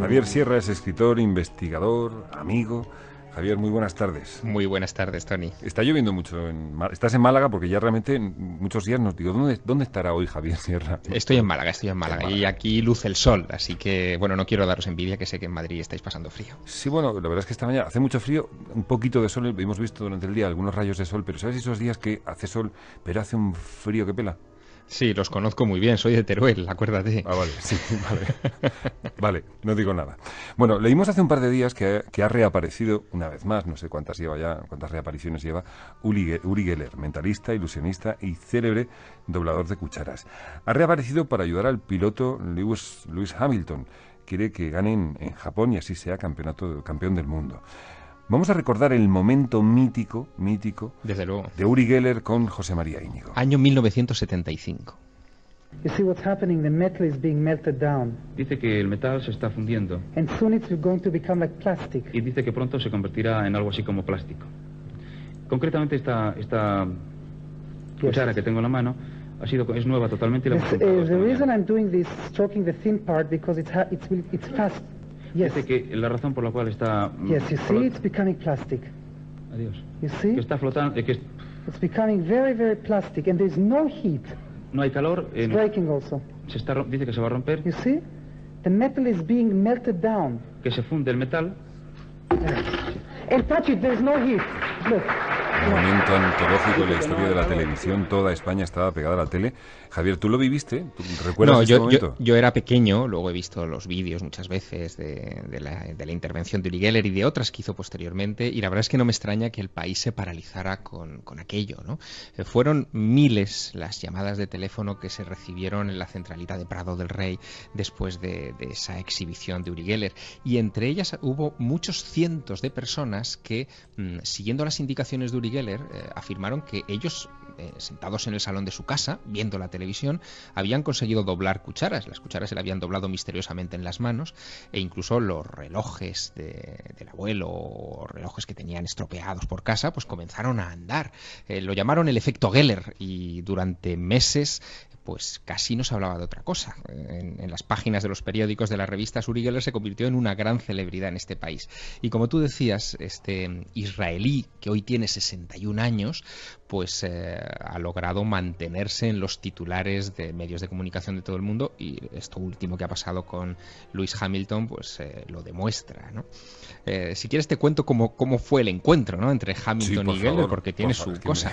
Javier Sierra es escritor, investigador, amigo. Javier, muy buenas tardes. Muy buenas tardes, Tony. Está lloviendo mucho. Estás en Málaga porque ya realmente muchos días nos digo, ¿dónde estará hoy Javier Sierra? Estoy en Málaga y aquí luce el sol, así que, bueno, no quiero daros envidia, que sé que en Madrid estáis pasando frío. Sí, bueno, la verdad es que esta mañana hace mucho frío, un poquito de sol, hemos visto durante el día algunos rayos de sol, pero ¿sabes esos días que hace sol, pero hace un frío que pela? Sí, los conozco muy bien, soy de Teruel, acuérdate. Ah, vale, sí, vale. Vale, no digo nada. Bueno, leímos hace un par de días que ha reaparecido una vez más, no sé cuántas lleva ya, cuántas reapariciones lleva, Uri Geller, mentalista, ilusionista y célebre doblador de cucharas. Ha reaparecido para ayudar al piloto Lewis Hamilton. Quiere que gane en Japón y así sea campeón del mundo. Vamos a recordar el momento mítico Desde luego. de Uri Geller con José María Íñigo. Año 1975. You see what's happening? The metal is being melted down, Dice que el metal se está fundiendo and soon it's going to become like plastic. y dice que pronto se convertirá en algo así como plástico. Concretamente esta cuchara que tengo en la mano es nueva totalmente y la hemos comprado esta The reason mañana. I'm doing this, stroking the thin part, because it's fast. Yes. Dice que la razón por la cual está Yes, you see, it's becoming plastic. adiós, You see, que está flotando, que it's becoming very, very plastic, and there's no heat. no hay calor, It's breaking also. dice que se va a romper, You see, the metal is being melted down. que se funde el metal. And touch it, there's no heat. Look. Un momento antológico en la historia de la televisión. Toda España estaba pegada a la tele. Javier, ¿tú lo viviste? ¿Tú recuerdas No, este momento? yo era pequeño, luego he visto los vídeos muchas veces de la intervención de Uri Geller y de otras que hizo posteriormente, y la verdad es que no me extraña que el país se paralizara con aquello, ¿no? Fueron miles las llamadas de teléfono que se recibieron en la centralita de Prado del Rey después de esa exhibición de Uri Geller, y entre ellas hubo muchos cientos de personas que, siguiendo las indicaciones de Uri Geller, afirmaron que ellos, sentados en el salón de su casa, viendo la televisión, habían conseguido doblar cucharas. Las cucharas se le habían doblado misteriosamente en las manos, e incluso los relojes del abuelo o relojes que tenían estropeados por casa, pues comenzaron a andar. Lo llamaron el efecto Geller, y durante meses pues casi no se hablaba de otra cosa. En las páginas de los periódicos, de las revistas, Uri Geller se convirtió en una gran celebridad en este país. Y como tú decías, este israelí, que hoy tiene 61 años, pues ha logrado mantenerse en los titulares de medios de comunicación de todo el mundo, y esto último que ha pasado con Lewis Hamilton pues lo demuestra, ¿no? Si quieres te cuento cómo fue el encuentro, ¿no?, entre Hamilton y Geller, porque tiene su cosa.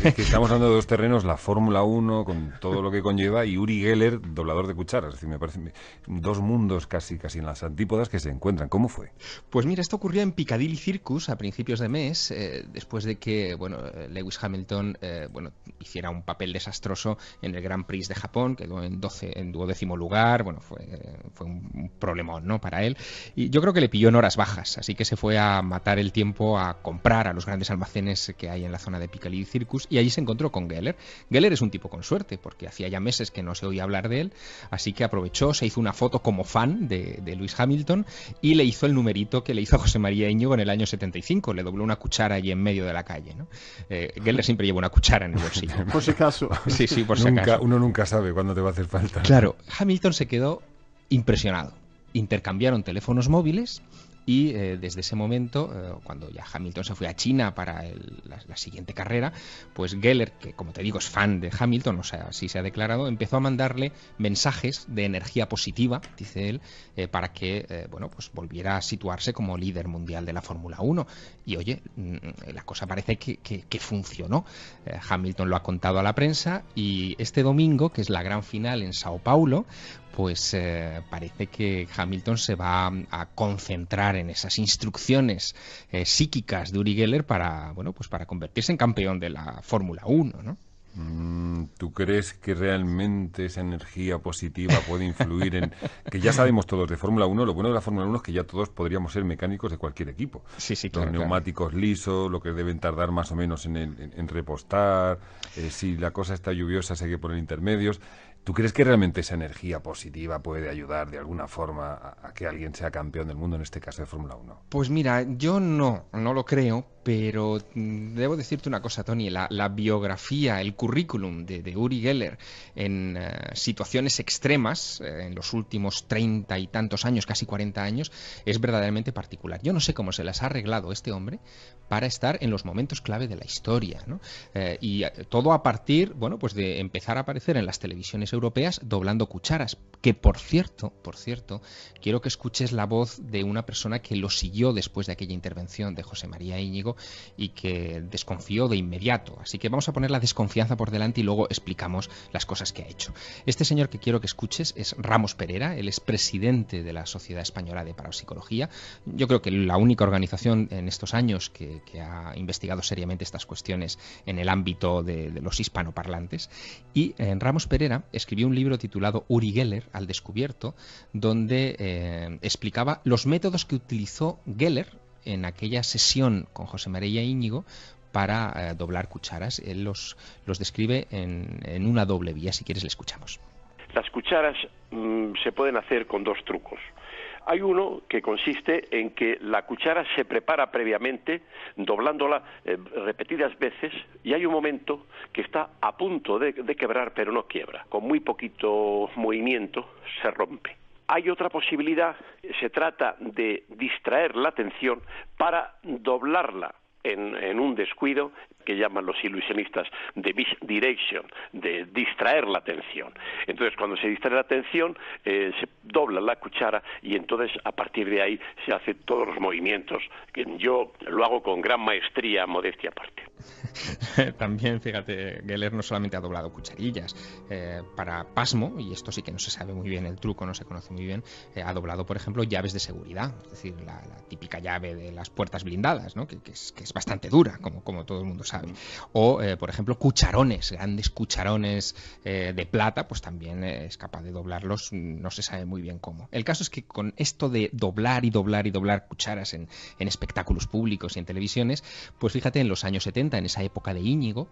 Es que estamos hablando de dos terrenos, la Fórmula 1 con todo lo que conlleva y Uri Geller, doblador de cucharas. Es decir, me parece dos mundos casi en las antípodas que se encuentran. ¿Cómo fue? Pues mira, esto ocurrió en Piccadilly Circus a principios de mes, después de que Lewis Hamilton hiciera un papel desastroso en el Grand Prix de Japón, quedó en 12º lugar. Fue un problemón, ¿no?, para él, y yo creo que le pilló en horas bajas, así que se fue a matar el tiempo a comprar a los grandes almacenes que hay en la zona de Piccadilly Circus, y allí se encontró con Geller. Geller es un tipo con suerte, porque hacía ya meses que no se oía hablar de él, así que aprovechó, se hizo una foto como fan de Lewis Hamilton y le hizo el numerito que le hizo a José María Íñigo en el año 75, le dobló una cuchara allí en medio de la calle, ¿no? Geller siempre lleva una cuchara en el bolsillo. Por si acaso. Sí, por si acaso. Uno nunca sabe cuándo te va a hacer falta. Claro, Hamilton se quedó impresionado. Intercambiaron teléfonos móviles, y desde ese momento, cuando ya Hamilton se fue a China para la siguiente carrera, pues Geller, que como te digo es fan de Hamilton, o sea, así se ha declarado, empezó a mandarle mensajes de energía positiva, dice él, para que pues volviera a situarse como líder mundial de la Fórmula 1. Y oye, la cosa parece que funcionó. Hamilton lo ha contado a la prensa, y este domingo, que es la gran final en Sao Paulo, pues parece que Hamilton se va a concentrar en esas instrucciones psíquicas de Uri Geller para convertirse en campeón de la Fórmula 1, ¿no? ¿Tú crees que realmente esa energía positiva puede influir en...? Que ya sabemos todos de Fórmula 1, lo bueno de la Fórmula 1 es que ya todos podríamos ser mecánicos de cualquier equipo. Sí, Los neumáticos lisos, lo que deben tardar más o menos en repostar, si la cosa está lluviosa se hay que poner intermedios. ¿Tú crees que realmente esa energía positiva puede ayudar de alguna forma a que alguien sea campeón del mundo, en este caso de Fórmula 1? Pues mira, yo no lo creo, Pero debo decirte una cosa, Tony, la biografía, el currículum de Uri Geller en situaciones extremas, en los últimos 30 y tantos años, casi 40 años, es verdaderamente particular. Yo no sé cómo se las ha arreglado este hombre para estar en los momentos clave de la historia, ¿no? Y todo a partir, bueno, pues de empezar a aparecer en las televisiones europeas doblando cucharas, que por cierto, quiero que escuches la voz de una persona que lo siguió después de aquella intervención de José María Íñigo y que desconfió de inmediato. Así que vamos a poner la desconfianza por delante y luego explicamos las cosas que ha hecho. Este señor que quiero que escuches es Ramos Perera, él es presidente de la Sociedad Española de Parapsicología. Yo creo que la única organización en estos años que ha investigado seriamente estas cuestiones en el ámbito de los hispanoparlantes. Y Ramos Perera escribió un libro titulado Uri Geller al descubierto, donde explicaba los métodos que utilizó Geller en aquella sesión con José María Íñigo para doblar cucharas. Él los describe en una doble vía. Si quieres, le escuchamos. Las cucharas se pueden hacer con dos trucos. Hay uno que consiste en que la cuchara se prepara previamente, doblándola repetidas veces, y hay un momento que está a punto de quebrar, pero no quiebra. Con muy poquito movimiento se rompe. Hay otra posibilidad, se trata de distraer la atención para doblarla en un descuido que llaman los ilusionistas de misdirection, de distraer la atención. Entonces, cuando se distrae la atención, se dobla la cuchara y entonces a partir de ahí se hacen todos los movimientos. Yo lo hago con gran maestría, modestia aparte. También, fíjate, Geller no solamente ha doblado cucharillas, para pasmo, y esto sí que no se sabe muy bien el truco, no se conoce muy bien, ha doblado, por ejemplo, llaves de seguridad, es decir, la típica llave de las puertas blindadas, ¿no? que es bastante dura, como todo el mundo sabe. O, por ejemplo, cucharones, grandes cucharones de plata, pues también es capaz de doblarlos, no se sabe muy bien cómo. El caso es que con esto de doblar y doblar y doblar cucharas en espectáculos públicos y en televisiones, pues fíjate, en los años 70, en esa época de Íñigo,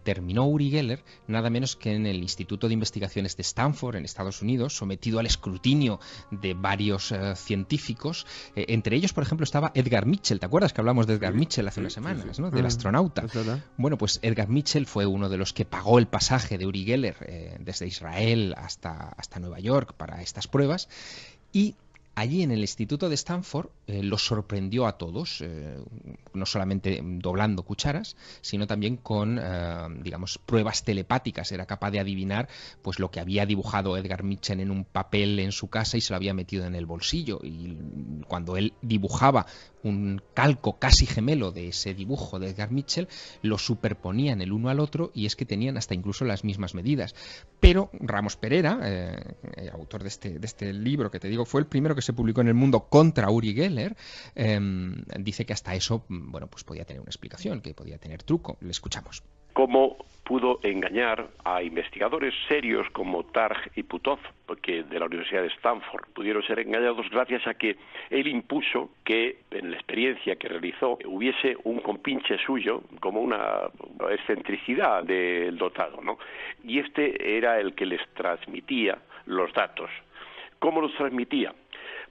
terminó Uri Geller nada menos que en el Instituto de Investigaciones de Stanford, en Estados Unidos, sometido al escrutinio de varios científicos. Entre ellos, por ejemplo, estaba Edgar Mitchell. ¿Te acuerdas que hablamos de Edgar Mitchell hace unas semanas, ¿no? Del astronauta. Bueno, pues Edgar Mitchell fue uno de los que pagó el pasaje de Uri Geller desde Israel hasta Nueva York para estas pruebas, y allí en el Instituto de Stanford los sorprendió a todos, no solamente doblando cucharas, sino también con, digamos, pruebas telepáticas. Era capaz de adivinar pues lo que había dibujado Edgar Mitchell en un papel en su casa y se lo había metido en el bolsillo. Y cuando él dibujaba un calco casi gemelo de ese dibujo de Edgar Mitchell, lo superponían el uno al otro, y es que tenían hasta incluso las mismas medidas. Pero Ramos Perera, autor de este libro que te digo, fue el primero que se publicó en El Mundo contra Uri Geller, dice que hasta eso, bueno, pues podía tener una explicación, que podía tener truco. Le escuchamos. ¿Cómo pudo engañar a investigadores serios como Targ y Putov, porque de la Universidad de Stanford? Pudieron ser engañados gracias a que él impuso que en la experiencia que realizó hubiese un compinche suyo, como una excentricidad del dotado, ¿no? Y este era el que les transmitía los datos. ¿Cómo los transmitía?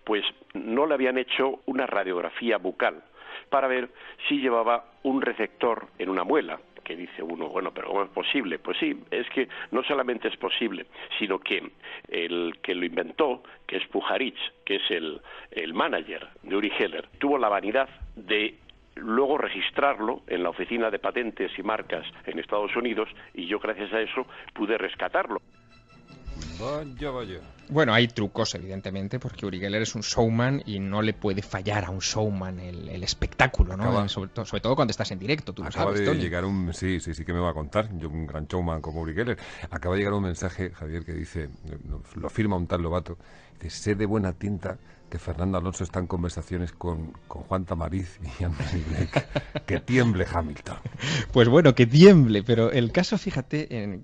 Pues no le habían hecho una radiografía bucal para ver si llevaba un receptor en una muela, que dice uno, bueno, pero ¿cómo es posible? Pues sí, es que no solamente es posible, sino que el que lo inventó, que es Pujarich, que es el manager de Uri Geller, tuvo la vanidad de luego registrarlo en la Oficina de Patentes y Marcas en Estados Unidos, y yo gracias a eso pude rescatarlo. Vaya. Bueno, hay trucos, evidentemente, porque Uri Geller es un showman y no le puede fallar a un showman el espectáculo, ¿no? Sobre todo cuando estás en directo, tú lo sabes, Acaba de Tony. llegar sí, que me va a contar, yo un gran showman como Uri Geller. Acaba de llegar un mensaje, Javier, que dice, lo firma un tal Lobato, dice, sé de buena tinta que Fernando Alonso está en conversaciones con Juan Tamariz y Anthony Blake. Que tiemble Hamilton. Pues bueno, que tiemble, pero el caso, fíjate, en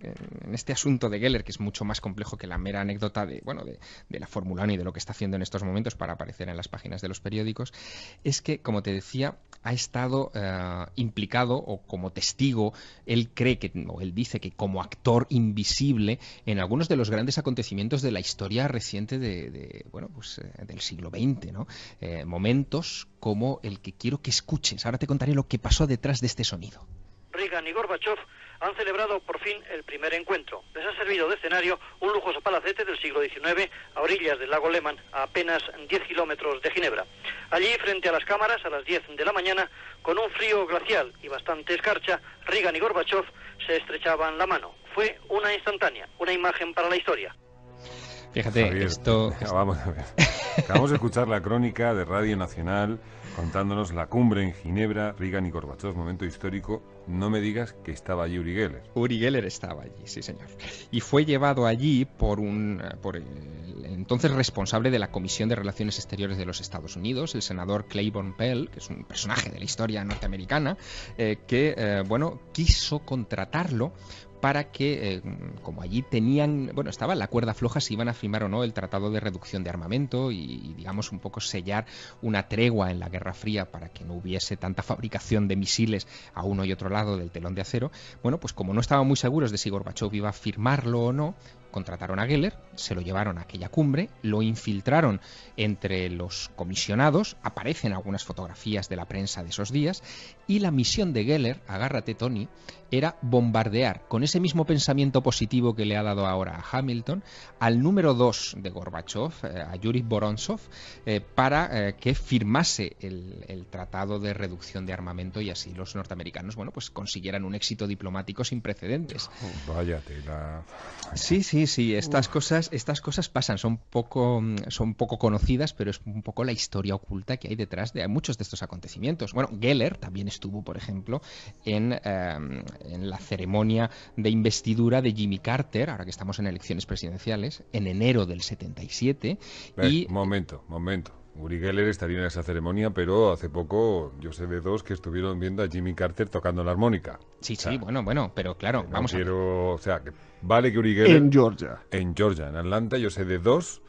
este asunto de Geller, que es mucho más complejo que la mera anécdota de de la Fórmula 1 y de lo que está haciendo en estos momentos para aparecer en las páginas de los periódicos, es que, como te decía, ha estado implicado o como testigo, él dice que como actor invisible en algunos de los grandes acontecimientos de la historia reciente del siglo XX, ¿no? Momentos como el que quiero que escuches. Ahora te contaré lo que pasó detrás de este sonido. Reagan y Gorbachev han celebrado por fin el primer encuentro. Les ha servido de escenario un lujoso palacete del siglo XIX a orillas del lago Lehmann, a apenas 10 kilómetros de Ginebra. Allí, frente a las cámaras, a las 10 de la mañana, con un frío glacial y bastante escarcha, Reagan y Gorbachev se estrechaban la mano. Fue una instantánea, una imagen para la historia. Fíjate, Javier, vamos a ver. Acabamos de escuchar la crónica de Radio Nacional contándonos la cumbre en Ginebra, Reagan y Gorbachev, momento histórico. No me digas que estaba allí Uri Geller. Uri Geller estaba allí, sí señor. Y fue llevado allí por el entonces responsable de la Comisión de Relaciones Exteriores de los Estados Unidos, el senador Claiborne Pell, que es un personaje de la historia norteamericana, que quiso contratarlo para que, como allí estaba la cuerda floja si iban a firmar o no el Tratado de Reducción de Armamento y digamos un poco sellar una tregua en la Guerra Fría para que no hubiese tanta fabricación de misiles a uno y otro lado del telón de acero. Bueno, pues como no estaban muy seguros de si Gorbachev iba a firmarlo o no, contrataron a Geller, se lo llevaron a aquella cumbre, lo infiltraron entre los comisionados, aparecen algunas fotografías de la prensa de esos días, y la misión de Geller, agárrate Tony, era bombardear con ese mismo pensamiento positivo que le ha dado ahora a Hamilton al número 2 de Gorbachev, a Yuri Vorontsov, para que firmase el Tratado de Reducción de Armamento y así los norteamericanos, pues consiguieran un éxito diplomático sin precedentes. Vaya tela. Sí, estas cosas pasan, son poco conocidas, pero es un poco la historia oculta que hay detrás de muchos de estos acontecimientos. Bueno, Geller también estuvo, por ejemplo, en la ceremonia de investidura de Jimmy Carter, ahora que estamos en elecciones presidenciales, en enero del 77. Momento. Uri Geller estaría en esa ceremonia, pero hace poco yo sé de dos que estuvieron viendo a Jimmy Carter tocando la armónica. Sí, bueno, pero claro, vamos a ver. O sea, que vale que Uri Geller... En Georgia, en Atlanta, yo sé de dos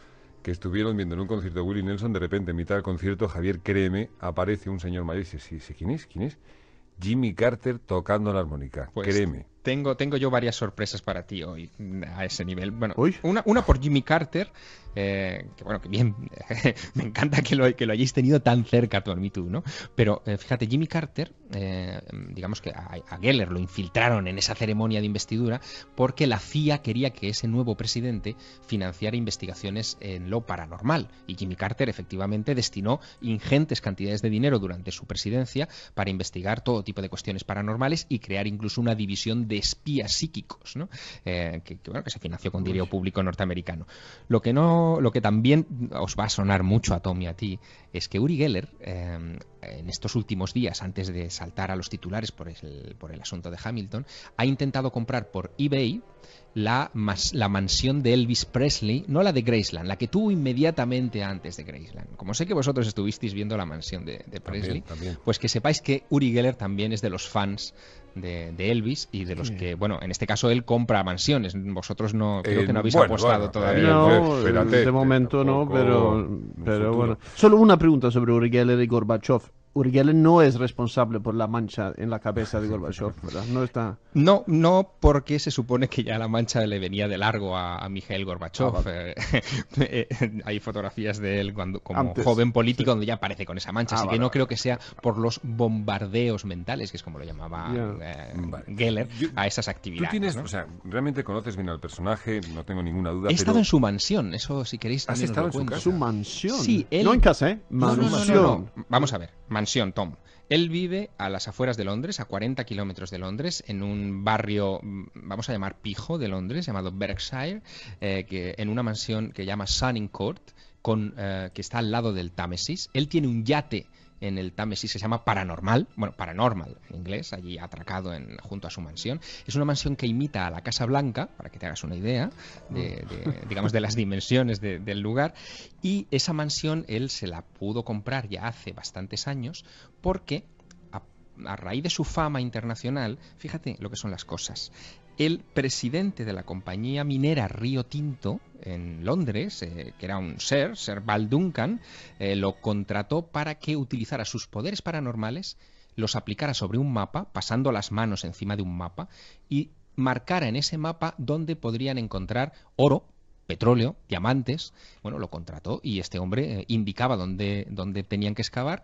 que estuvieron viendo en un concierto de Willie Nelson. De repente, en mitad del concierto, Javier, créeme, aparece un señor mayor y dice, sí, ¿quién es? Jimmy Carter tocando la armónica, pues créeme. Tengo yo varias sorpresas para ti hoy a ese nivel. Bueno, Uy. una por Jimmy Carter, que bien, me encanta que lo hayáis tenido tan cerca tú, ¿no? Pero fíjate, Jimmy Carter, digamos que a Geller lo infiltraron en esa ceremonia de investidura porque la CIA quería que ese nuevo presidente financiara investigaciones en lo paranormal. Y Jimmy Carter efectivamente destinó ingentes cantidades de dinero durante su presidencia para investigar todo tipo de cuestiones paranormales y crear incluso una división de espías psíquicos, ¿no? Que se financió con dinero público norteamericano. Lo que también os va a sonar mucho a Tom y a ti es que Uri Geller, en estos últimos días, antes de saltar a los titulares por el asunto de Hamilton, ha intentado comprar por eBay la mansión de Elvis Presley, no la de Graceland, la que tuvo inmediatamente antes de Graceland. Como sé que vosotros estuvisteis viendo la mansión de Presley, también. pues que sepáis que Uri Geller también es de los fans de Elvis y de los que, en este caso él compra mansiones. Vosotros no, creo que no habéis apostado todavía. No, espérate, de momento no, pero futuro. bueno. Solo una pregunta sobre Uri Geller y Gorbachev. Uri Geller no es responsable por la mancha en la cabeza de Gorbachev, ¿verdad? No está... No, porque se supone que ya la mancha le venía de largo a Mikhail Gorbachev. Hay fotografías de él como Antes, joven político sí, donde ya aparece con esa mancha, así que no creo que sea por los bombardeos mentales, que es como lo llamaba Geller, a esas actividades. Tú tienes, ¿no? o sea, realmente conoces bien al personaje, no tengo ninguna duda. He estado en su mansión, eso si queréis ¿Has también os estado lo en su cuento. casa? Su mansión. Sí, él... No en casa, ¿eh? No. Mansión. Vamos a ver, mansión, Tom. Él vive a las afueras de Londres, a 40 kilómetros de Londres, en un barrio, vamos a llamar pijo de Londres, llamado Berkshire, en una mansión que llama Sunning Court, que está al lado del Támesis. Él tiene un yate en el Támesis, se llama Paranormal en inglés, allí atracado junto a su mansión. Es una mansión que imita a la Casa Blanca, para que te hagas una idea digamos, de las dimensiones del lugar, y esa mansión él se la pudo comprar ya hace bastantes años porque a raíz de su fama internacional, fíjate lo que son las cosas, el presidente de la compañía minera Río Tinto en Londres, que era un Sir Val Duncan, lo contrató para que utilizara sus poderes paranormales, los aplicara sobre un mapa, pasando las manos encima de un mapa, y marcara en ese mapa dónde podrían encontrar oro, petróleo, diamantes. Bueno, lo contrató y este hombre indicaba dónde tenían que excavar.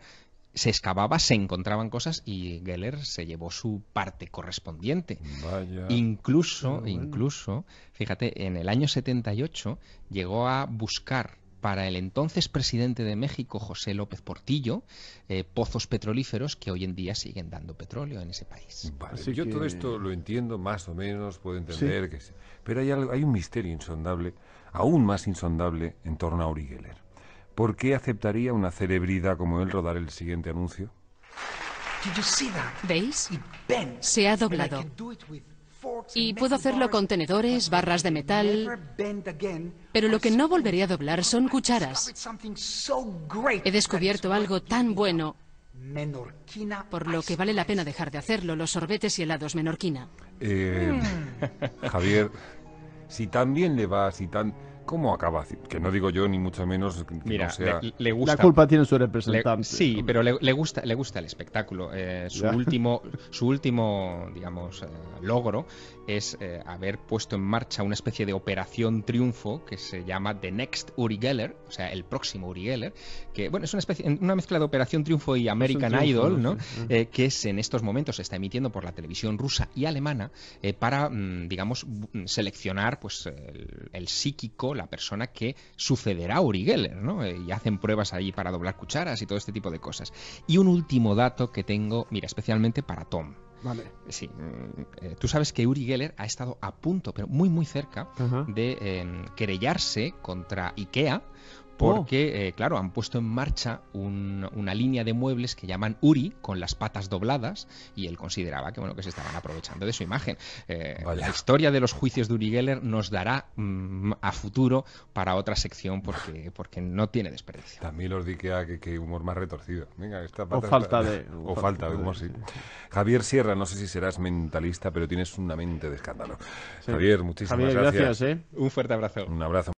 Se excavaba, se encontraban cosas y Geller se llevó su parte correspondiente. Vaya. Incluso, fíjate, en el año 78 llegó a buscar para el entonces presidente de México, José López Portillo, pozos petrolíferos que hoy en día siguen dando petróleo en ese país. Vale, Así yo que- todo esto lo entiendo más o menos, puedo entender que sí. Pero hay un misterio insondable, aún más insondable, en torno a Uri Geller. ¿Por qué aceptaría una celebridad como él rodar el siguiente anuncio? ¿Veis? Se ha doblado. Y puedo hacerlo con tenedores, barras de metal, pero lo que no volveré a doblar son cucharas. He descubierto algo tan bueno, por lo que vale la pena dejar de hacerlo, los sorbetes y helados menorquina. Javier, si tan bien le va, si tan... ¿Cómo acaba? Que no digo yo, ni mucho menos que Mira, no sea... le gusta... La culpa tiene su representante. Sí, pero le gusta el espectáculo. Su último, digamos, logro es haber puesto en marcha una especie de operación triunfo que se llama The Next Uri Geller, o sea, el próximo Uri Geller, que bueno, es una mezcla de operación triunfo y American Idol, ¿no? Que en estos momentos se está emitiendo por la televisión rusa y alemana para, digamos, seleccionar pues el psíquico, la persona que sucederá a Uri Geller, ¿no? Y hacen pruebas ahí para doblar cucharas y todo este tipo de cosas. Y un último dato que tengo, mira, especialmente para Tom. Vale. Sí, tú sabes que Uri Geller ha estado a punto, pero muy muy cerca, de querellarse contra IKEA porque, claro, han puesto en marcha una línea de muebles que llaman Uri, con las patas porque y él consideraba que, bueno, que se estaban aprovechando de su imagen. La historia de los juicios de Uri Geller nos dará a futuro para otra sección porque no tiene desperdicio. También los de IKEA, que humor más retorcido. Venga, esta pata falta de humor, sí. Javier Sierra, no sé si serás mentalista, pero tienes una mente de escándalo. Sí. Javier, muchísimas Javier, gracias. Un fuerte abrazo. Un abrazo.